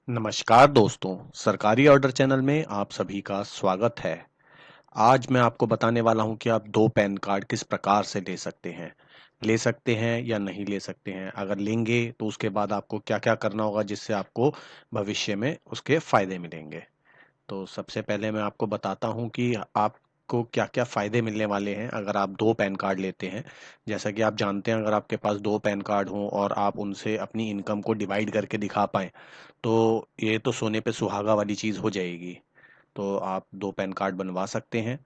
नमस्कार दोस्तों, सरकारी ऑर्डर चैनल में आप सभी का स्वागत है। आज मैं आपको बताने वाला हूं कि आप 2 पैन कार्ड किस प्रकार से ले सकते हैं। ले सकते हैं या नहीं ले सकते हैं। अगर लेंगे तो उसके बाद आपको क्या-क्या करना होगा जिससे आपको भविष्य में उसके फ़ायदे मिलेंगे। तो सबसे पहले मैं आपको बताता हूँ कि आपको क्या-क्या फ़ायदे मिलने वाले हैं अगर आप 2 पैन कार्ड लेते हैं। जैसा कि आप जानते हैं अगर आपके पास 2 पैन कार्ड हों और आप उनसे अपनी इनकम को डिवाइड करके दिखा पाएँ, तो ये तो सोने पे सुहागा वाली चीज़ हो जाएगी। तो आप 2 पैन कार्ड बनवा सकते हैं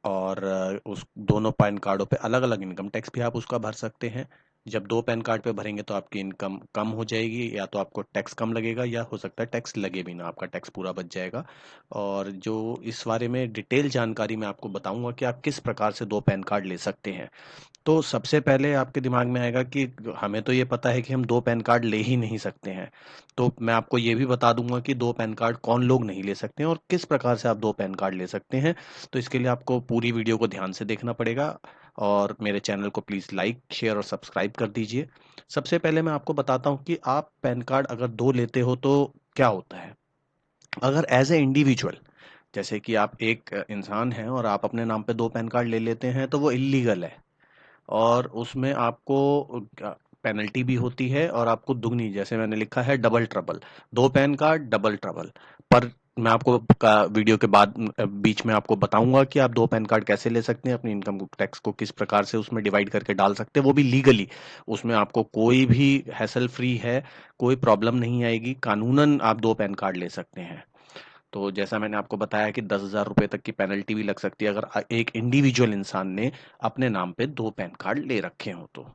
और उस दोनों पैन कार्डों पे अलग-अलग इनकम टैक्स भी आप उसका भर सकते हैं। जब 2 पैन कार्ड पे भरेंगे तो आपकी इनकम कम हो जाएगी या तो आपको टैक्स कम लगेगा या हो सकता है टैक्स लगे भी ना, आपका टैक्स पूरा बच जाएगा। और जो इस बारे में डिटेल जानकारी मैं आपको बताऊँगा कि आप किस प्रकार से 2 पैन कार्ड ले सकते हैं। तो सबसे पहले आपके दिमाग में आएगा कि हमें तो ये पता है कि हम 2 पैन कार्ड ले ही नहीं सकते हैं। तो मैं आपको ये भी बता दूँगा कि 2 पैन कार्ड कौन लोग नहीं ले सकते हैं और किस प्रकार से आप 2 पैन कार्ड ले सकते हैं। तो इसके लिए आपको पूरी वीडियो को ध्यान से देखना पड़ेगा और मेरे चैनल को प्लीज़ लाइक, शेयर और सब्सक्राइब कर दीजिए। सबसे पहले मैं आपको बताता हूँ कि आप पैन कार्ड अगर 2 लेते हो तो क्या होता है? अगर एज़ अ इंडिविजुअल जैसे कि आप एक इंसान हैं और आप अपने नाम पे 2 पैन कार्ड ले लेते हैं तो वो इल्लीगल है। और उसमें आपको पेनल्टी भी होती है और आपको दुगनी जैसे मैंने लिखा है double trouble. 2 pan card double trouble. पर मैं आपको वीडियो के बाद बीच में आपको बताऊंगा कि आप 2 पैन कार्ड कैसे ले सकते हैं, अपनी इनकम टैक्स को किस प्रकार से उसमें डिवाइड करके डाल सकते हैं, वो भी लीगली। उसमें आपको कोई भी हैसल फ्री है, कोई प्रॉब्लम नहीं आएगी, कानूनन आप 2 पैन कार्ड ले सकते हैं। तो जैसा मैंने आपको बताया कि 10,000 रुपए तक की पेनल्टी भी लग सकती है अगर एक इंडिविजुअल इंसान ने अपने नाम पे 2 पैन कार्ड ले रखे हों तो।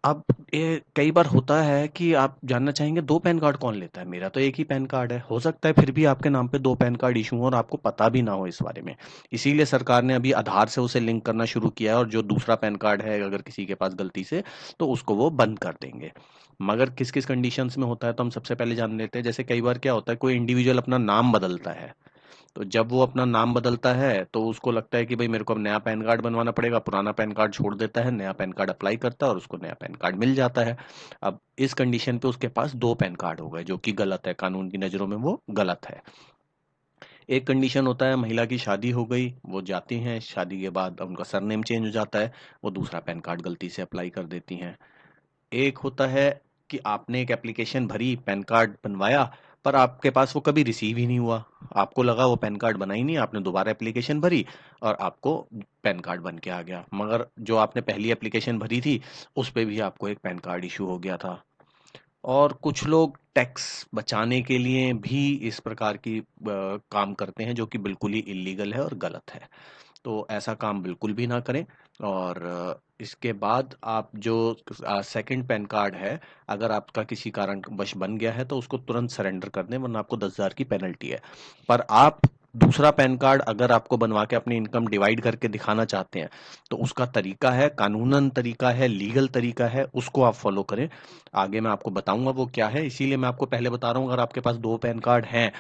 अब ये कई बार होता है कि आप जानना चाहेंगे 2 पैन कार्ड कौन लेता है? मेरा तो 1 ही पैन कार्ड है। हो सकता है फिर भी आपके नाम पे 2 पैन कार्ड इश्यू हो और आपको पता भी ना हो इस बारे में। इसीलिए सरकार ने अभी आधार से उसे लिंक करना शुरू किया है और जो दूसरा पैन कार्ड है अगर किसी के पास गलती से, तो उसको वो बंद कर देंगे। मगर किस-किस कंडीशंस में होता है तो हम सबसे पहले जान लेते हैं। जैसे कई बार क्या होता है, कोई इंडिविजुअल अपना नाम बदलता है। तो जब वो अपना नाम बदलता है तो उसको लगता है कि भाई मेरे को अब नया पैन कार्ड बनवाना पड़ेगा, पुराना पैन कार्ड छोड़ देता है, नया पैन कार्ड अप्लाई करता है और उसको नया पैन कार्ड मिल जाता है। अब इस कंडीशन पे उसके पास 2 पैन कार्ड हो गए जो कि गलत है, कानून की नज़रों में वो गलत है। एक कंडीशन होता है महिला की शादी हो गई, वो जाती हैं, शादी के बाद उनका सरनेम चेंज हो जाता है, वो दूसरा पैन कार्ड गलती से अप्लाई कर देती हैं। एक होता है कि आपने एक एप्लीकेशन भरी, पैन कार्ड बनवाया, पर आपके पास वो कभी रिसीव ही नहीं हुआ। आपको लगा वो पैन कार्ड बना ही नहीं, आपने दोबारा एप्लीकेशन भरी और आपको पैन कार्ड बन के आ गया। मगर जो आपने पहली एप्लीकेशन भरी थी, उस पे भी आपको एक पैन कार्ड इश्यू हो गया था। और कुछ लोग टैक्स बचाने के लिए भी इस प्रकार की काम करते हैं जो कि बिल्कुल ही इल्लीगल है और गलत है। तो ऐसा काम बिल्कुल भी ना करें। और इसके बाद आप जो सेकंड पैन कार्ड है, अगर आपका किसी कारणवश बन गया है तो उसको तुरंत सरेंडर कर दें वरना आपको 10,000 की पेनल्टी है। पर आप दूसरा पैन कार्ड अगर आपको बनवा के अपनी इनकम डिवाइड करके दिखाना चाहते हैं तो उसका तरीका है, कानूनन तरीका है, लीगल तरीका है, उसको आप फॉलो करें। आगे मैं आपको बताऊंगा वो क्या है, इसीलिए मैं आपको पहले बता रहा हूँ अगर आपके पास 2 पैन कार्ड हैं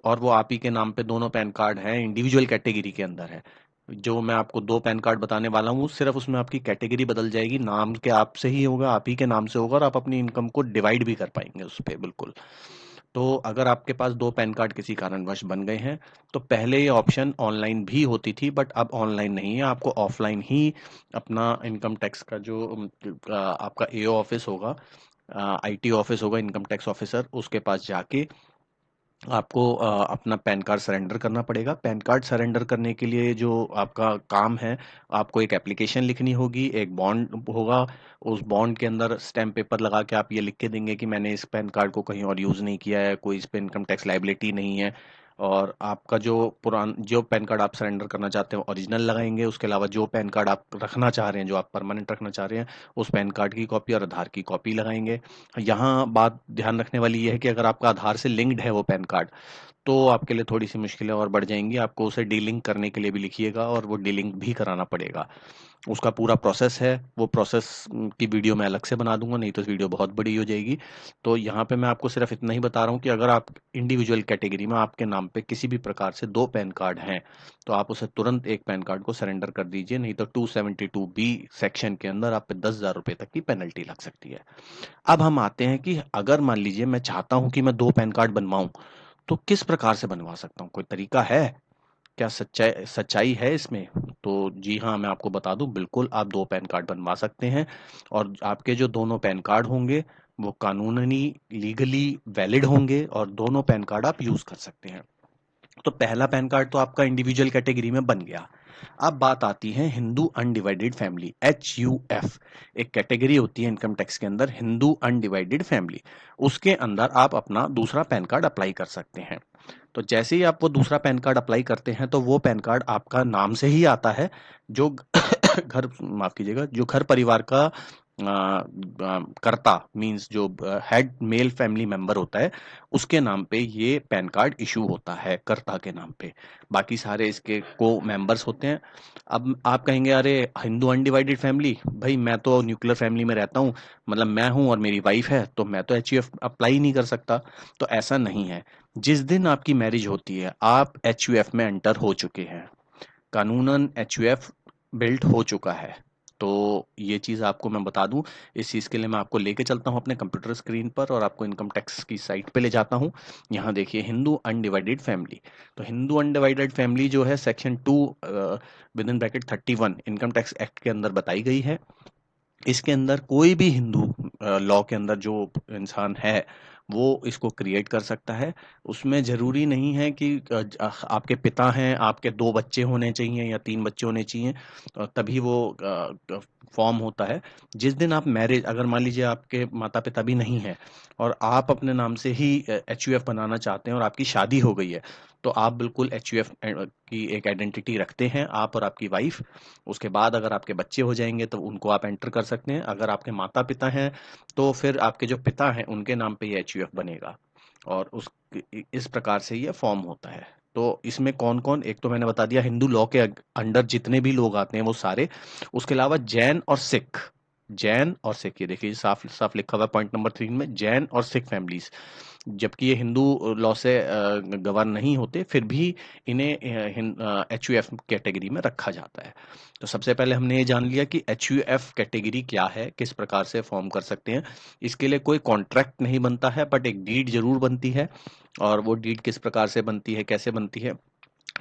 और वो आप ही के नाम पे दोनों पैन कार्ड हैं, इंडिविजुअल कैटेगरी के अंदर है। जो मैं आपको 2 पैन कार्ड बताने वाला हूँ, सिर्फ उसमें आपकी कैटेगरी बदल जाएगी, नाम के आप से ही होगा, आप ही के नाम से होगा और आप अपनी इनकम को डिवाइड भी कर पाएंगे उस पे बिल्कुल। तो अगर आपके पास 2 पैन कार्ड किसी कारणवश बन गए हैं, तो पहले ये ऑप्शन ऑनलाइन भी होती थी बट अब ऑनलाइन नहीं है, आपको ऑफलाइन ही अपना इनकम टैक्स का जो आपका एओ ऑफिस होगा, आईटी ऑफिस होगा, इनकम टैक्स ऑफिसर, उसके पास जाके आपको अपना पैन कार्ड सरेंडर करना पड़ेगा। पैन कार्ड सरेंडर करने के लिए जो आपका काम है, आपको एक एप्लीकेशन लिखनी होगी, एक बॉन्ड होगा, उस बॉन्ड के अंदर स्टैम्प पेपर लगा के आप ये लिख के देंगे कि मैंने इस पैन कार्ड को कहीं और यूज़ नहीं किया है, कोई इस पे इनकम टैक्स लायबिलिटी नहीं है। और आपका जो पैन कार्ड आप सरेंडर करना चाहते हो ओरिजिनल लगाएंगे, उसके अलावा जो पैन कार्ड आप रखना चाह रहे हैं, जो आप परमानेंट रखना चाह रहे हैं, उस पैन कार्ड की कॉपी और आधार की कॉपी लगाएंगे। यहाँ बात ध्यान रखने वाली ये है कि अगर आपका आधार से लिंक्ड है वो पैन कार्ड, तो आपके लिए थोड़ी सी मुश्किलें और बढ़ जाएंगी। आपको उसे डीलिंक करने के लिए भी लिखिएगा और वो डीलिंक भी कराना पड़ेगा। उसका पूरा प्रोसेस है, वो प्रोसेस की वीडियो मैं अलग से बना दूंगा, नहीं तो वीडियो बहुत बड़ी हो जाएगी। तो यहाँ पे मैं आपको सिर्फ इतना ही बता रहा हूँ कि अगर आप इंडिविजुअल कैटेगरी में आपके नाम पे किसी भी प्रकार से 2 पैन कार्ड हैं, तो आप उसे तुरंत एक पैन कार्ड को सरेंडर कर दीजिए, नहीं तो 272B सेक्शन के अंदर आप पे 10,000 रुपए तक की पेनल्टी लग सकती है। अब हम आते हैं कि अगर मान लीजिए मैं चाहता हूं कि मैं 2 पैन कार्ड बनवाऊं, तो किस प्रकार से बनवा सकता हूं? कोई तरीका है? क्या सच्चाई सच्चाई है इसमें? तो जी हाँ, मैं आपको बता दूं, बिल्कुल आप 2 पैन कार्ड बनवा सकते हैं और आपके जो दोनों पैन कार्ड होंगे वो कानूनी लीगली वैलिड होंगे और दोनों पैन कार्ड आप यूज कर सकते हैं। तो पहला पैन कार्ड तो आपका इंडिविजुअल कैटेगरी में बन गया। अब बात आती है हिंदू अनडिवाइडेड फैमिली, HUF। एक कैटेगरी होती है इनकम टैक्स के अंदर, हिंदू अनडिवाइडेड फैमिली। उसके अंदर आप अपना दूसरा पैन कार्ड अप्लाई कर सकते हैं। तो जैसे ही आप वो दूसरा पैन कार्ड अप्लाई करते हैं तो वो पैन कार्ड आपका नाम से ही आता है। जो घर माफ कीजिएगा, जो घर परिवार का कर्ता मींस जो हेड मेल फैमिली मेंबर होता है, उसके नाम पे ये पैन कार्ड इशू होता है, कर्ता के नाम पे। बाकी सारे इसके को मेंबर्स होते हैं। अब आप कहेंगे अरे हिंदू अनडिवाइडेड फैमिली, भाई मैं तो न्यूक्लियर फैमिली में रहता हूँ, मतलब मैं हूँ और मेरी वाइफ है, तो मैं तो HUF अप्लाई नहीं कर सकता। तो ऐसा नहीं है। जिस दिन आपकी मैरिज होती है आप HUF में एंटर हो चुके हैं, कानूनन HUF बिल्ट हो चुका है। तो ये चीज़ आपको मैं बता दूं, इस चीज़ के लिए मैं आपको लेके चलता हूं अपने कंप्यूटर स्क्रीन पर और आपको इनकम टैक्स की साइट पे ले जाता हूं। यहाँ देखिए हिंदू अनडिवाइडेड फैमिली। तो हिंदू अनडिवाइडेड फैमिली जो है section 2 with in bracket 31 income tax act के अंदर बताई गई है। इसके अंदर कोई भी हिंदू लॉ के अंदर जो इंसान है वो इसको क्रिएट कर सकता है। उसमें जरूरी नहीं है कि आपके पिता हैं, आपके 2 बच्चे होने चाहिए या 3 बच्चे होने चाहिए तभी वो फॉर्म होता है। जिस दिन आप मैरिज, अगर मान लीजिए आपके माता पिता भी नहीं है और आप अपने नाम से ही HUF बनाना चाहते हैं और आपकी शादी हो गई है, तो आप बिल्कुल HUF की एक आइडेंटिटी रखते हैं, आप और आपकी वाइफ। उसके बाद अगर आपके बच्चे हो जाएंगे तो उनको आप एंटर कर सकते हैं। अगर आपके माता पिता हैं तो फिर आपके जो पिता हैं उनके नाम पे ये HUF बनेगा और उस इस प्रकार से ये फॉर्म होता है। तो इसमें कौन कौन, एक तो मैंने बता दिया हिंदू लॉ के अंडर जितने भी लोग आते हैं वो सारे। उसके अलावा जैन और सिख, जैन और सिख, ये देखिए साफ साफ लिखा हुआ है पॉइंट नंबर 3 में, जैन और सिख फैमिलीज। जबकि ये हिंदू लॉ से गवर्न नहीं होते, फिर भी इन्हें HUF कैटेगरी में रखा जाता है। तो सबसे पहले हमने ये जान लिया कि HUF कैटेगरी क्या है, किस प्रकार से फॉर्म कर सकते हैं। इसके लिए कोई कॉन्ट्रैक्ट नहीं बनता है, बट एक डीड जरूर बनती है। और वो डीड किस प्रकार से बनती है, कैसे बनती है,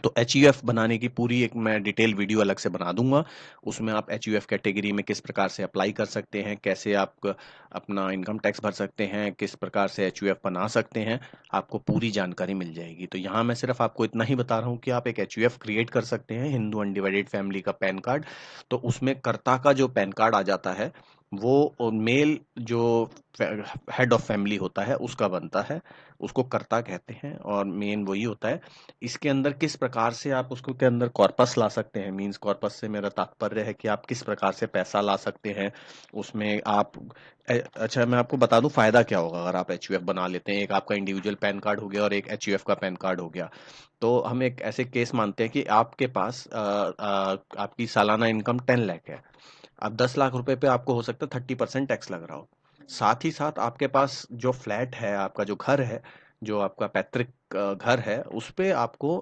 तो HUF बनाने की पूरी एक मैं डिटेल वीडियो अलग से बना दूंगा। उसमें आप HUF कैटेगरी में किस प्रकार से अप्लाई कर सकते हैं, कैसे आप अपना इनकम टैक्स भर सकते हैं, किस प्रकार से HUF बना सकते हैं, आपको पूरी जानकारी मिल जाएगी। तो यहाँ मैं सिर्फ आपको इतना ही बता रहा हूँ कि आप एक HUF क्रिएट कर सकते हैं, हिंदू अनडिवाइडेड फैमिली का पैन कार्ड। तो उसमें कर्ता का जो पैन कार्ड आ जाता है वो मेल जो हेड ऑफ फैमिली होता है उसका बनता है, उसको कर्ता कहते हैं और मेन वही होता है। इसके अंदर किस प्रकार से आप उसको के अंदर कॉर्पस ला सकते हैं, मींस कॉर्पस से मेरा तात्पर्य है कि आप किस प्रकार से पैसा ला सकते हैं उसमें आप। अच्छा मैं आपको बता दूं फायदा क्या होगा अगर आप HUF बना लेते हैं। एक आपका इंडिविजुअल पैन कार्ड हो गया और एक HUF का पैन कार्ड हो गया। तो हम एक ऐसे केस मानते हैं कि आपके पास आपकी सालाना इनकम 10 लाख है। अब 10 लाख रुपए पे आपको हो सकता है 30% टैक्स लग रहा हो। साथ ही साथ आपके पास जो फ्लैट है, आपका जो घर है, जो आपका पैतृक घर है, उस पे आपको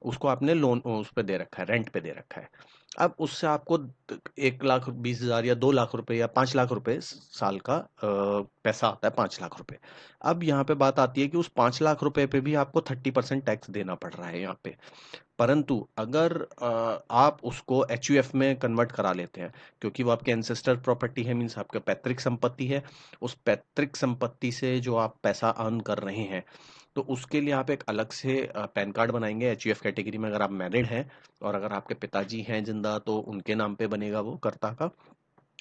उसको आपने लोन उस पे दे रखा है, रेंट पे दे रखा है। अब उससे आपको 1,20,000 या 2 लाख रुपए या 5 लाख रुपए साल का पैसा आता है, 5 लाख रुपए। अब यहाँ पे बात आती है कि उस 5 लाख रुपए पे भी आपको 30% टैक्स देना पड़ रहा है यहाँ पे। परंतु अगर आप उसको HUF में कन्वर्ट करा लेते हैं, क्योंकि वो आपके एंसेस्टर प्रॉपर्टी है, मीन्स आपका पैतृक संपत्ति है, उस पैतृक संपत्ति से जो आप पैसा अर्न कर रहे हैं, तो उसके लिए आप एक अलग से पैन कार्ड बनाएंगे HUF कैटेगरी में। अगर आप मैरिड हैं और अगर आपके पिताजी हैं जिंदा तो उनके नाम पे बनेगा वो कर्ता का।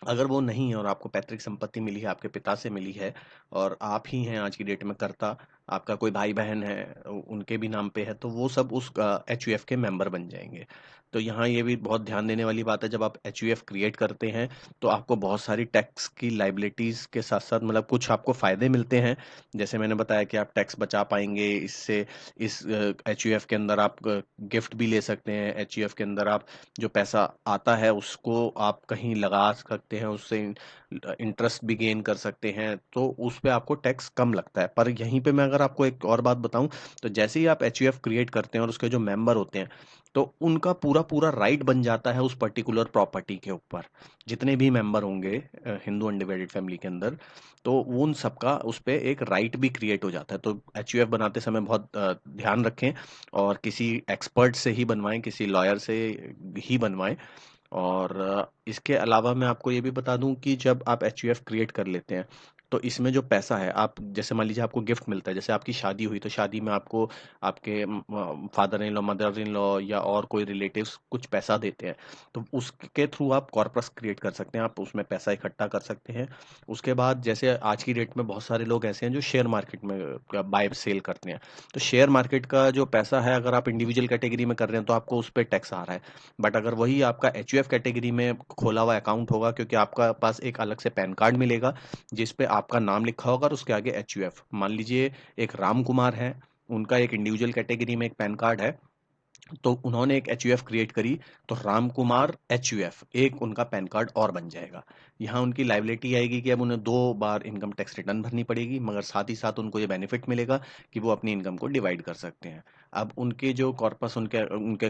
अगर वो नहीं है और आपको पैतृक संपत्ति मिली है, आपके पिता से मिली है और आप ही हैं आज की डेट में कर्ता, आपका कोई भाई बहन है उनके भी नाम पे है, तो वो सब उस HUF के मेंबर बन जाएंगे। तो यहाँ ये भी बहुत ध्यान देने वाली बात है, जब आप एचयूएफ क्रिएट करते हैं तो आपको बहुत सारी टैक्स की लाइबिलिटीज के साथ साथ मतलब कुछ आपको फायदे मिलते हैं। जैसे मैंने बताया कि आप टैक्स बचा पाएंगे इससे। इस एचयूएफ के अंदर आप गिफ्ट भी ले सकते हैं। एचयूएफ के अंदर आप जो पैसा आता है उसको आप कहीं लगा सकते हैं, उससे इंटरेस्ट भी गेन कर सकते हैं, तो उस पे आपको टैक्स कम लगता है। पर यहीं पे मैं अगर आपको एक और बात बताऊं, तो जैसे ही आप एचयूएफ क्रिएट करते हैं और उसके जो मेंबर होते हैं, तो उनका पूरा पूरा राइट बन जाता है उस पर्टिकुलर प्रॉपर्टी के ऊपर। जितने भी मेंबर होंगे हिंदू अनडिवाइडेड फैमिली के अंदर, तो उन सबका उस पे एक राइट भी क्रिएट हो जाता है। तो एचयूएफ बनाते समय बहुत ध्यान रखें और किसी एक्सपर्ट से ही बनवाएं, किसी लॉयर से ही बनवाएं। और इसके अलावा मैं आपको ये भी बता दूं कि जब आप एचयूएफ क्रिएट कर लेते हैं, तो इसमें जो पैसा है, आप जैसे मान लीजिए आपको गिफ्ट मिलता है, जैसे आपकी शादी हुई तो शादी में आपको आपके father in law, mother in law या और कोई रिलेटिव्स कुछ पैसा देते हैं, तो उसके थ्रू आप कॉर्पस क्रिएट कर सकते हैं, आप उसमें पैसा इकट्ठा कर सकते हैं। उसके बाद जैसे आज की डेट में बहुत सारे लोग ऐसे हैं जो शेयर मार्केट में बाय सेल करते हैं। तो शेयर मार्केट का जो पैसा है, अगर आप इंडिविजुअल कैटेगरी में कर रहे हैं तो आपको उस पर टैक्स आ रहा है। बट अगर वही आपका एचयूएफ कैटेगरी में खोला हुआ अकाउंट होगा, क्योंकि आपका पास एक अलग से पैन कार्ड मिलेगा जिस पे आपका नाम लिखा होगा और उसके आगे एचयूएफ, मान लीजिए एक राम कुमार है, उनका एक इंडिविजुअल कैटेगरी में एक पैन कार्ड है, तो उन्होंने एक एचयूएफ क्रिएट करी, तो राम कुमार एचयूएफ एक उनका पैन कार्ड और बन जाएगा। यहाँ उनकी लाइबिलिटी आएगी कि अब उन्हें 2 बार इनकम टैक्स रिटर्न भरनी पड़ेगी, मगर साथ ही साथ उनको ये बेनिफिट मिलेगा कि वो अपनी इनकम को डिवाइड कर सकते हैं। अब उनके जो कॉर्पस, उनके उनके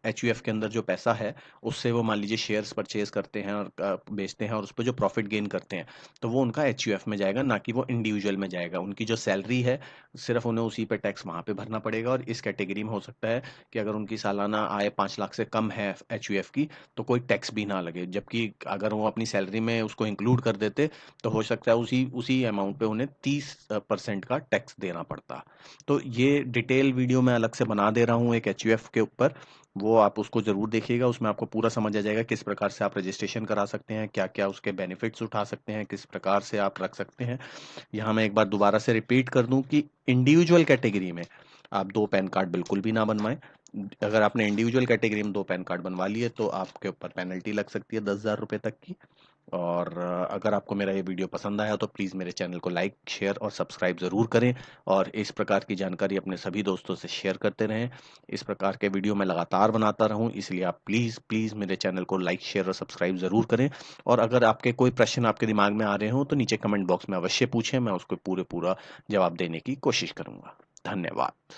एचयूएफ के अंदर जो पैसा है, उससे वो मान लीजिए शेयर्स परचेज करते हैं और बेचते हैं, और उस पर जो प्रॉफिट गेन करते हैं, तो वो उनका एचयूएफ में जाएगा, ना कि वो इंडिविजुअल में जाएगा। उनकी जो सैलरी है, सिर्फ उन्हें उसी पे टैक्स वहां पे भरना पड़ेगा। और इस कैटेगरी में हो सकता है कि अगर उनकी सालाना आय 5 लाख से कम है एचयूएफ की, तो कोई टैक्स भी ना लगे, जबकि अगर वो अपनी सैलरी में उसको इंक्लूड कर देते तो हो सकता है उसी उसी अमाउंट पे उन्हें 30% का टैक्स देना पड़ता। तो ये डिटेल वीडियो मैं अलग से बना दे रहा हूँ एक एचयूएफ के ऊपर, वो आप उसको जरूर देखिएगा। उसमें आपको पूरा समझ आ जाएगा किस प्रकार से आप रजिस्ट्रेशन करा सकते हैं, क्या क्या उसके बेनिफिट्स उठा सकते हैं, किस प्रकार से आप रख सकते हैं। यहाँ मैं एक बार दोबारा से रिपीट कर दूं कि इंडिविजुअल कैटेगरी में आप 2 पैन कार्ड बिल्कुल भी ना बनवाएं। अगर आपने इंडिविजुअल कैटेगरी में 2 पैन कार्ड बनवा लिए तो आपके ऊपर पेनल्टी लग सकती है 10,000 रुपए तक की। और अगर आपको मेरा ये वीडियो पसंद आया तो प्लीज़ मेरे चैनल को लाइक, शेयर और सब्सक्राइब ज़रूर करें, और इस प्रकार की जानकारी अपने सभी दोस्तों से शेयर करते रहें। इस प्रकार के वीडियो मैं लगातार बनाता रहूं, इसलिए आप प्लीज़ प्लीज़ मेरे चैनल को लाइक, शेयर और सब्सक्राइब ज़रूर करें। और अगर आपके कोई प्रश्न आपके दिमाग में आ रहे हों तो नीचे कमेंट बॉक्स में अवश्य पूछें, मैं उसको पूरा जवाब देने की कोशिश करूंगा। धन्यवाद।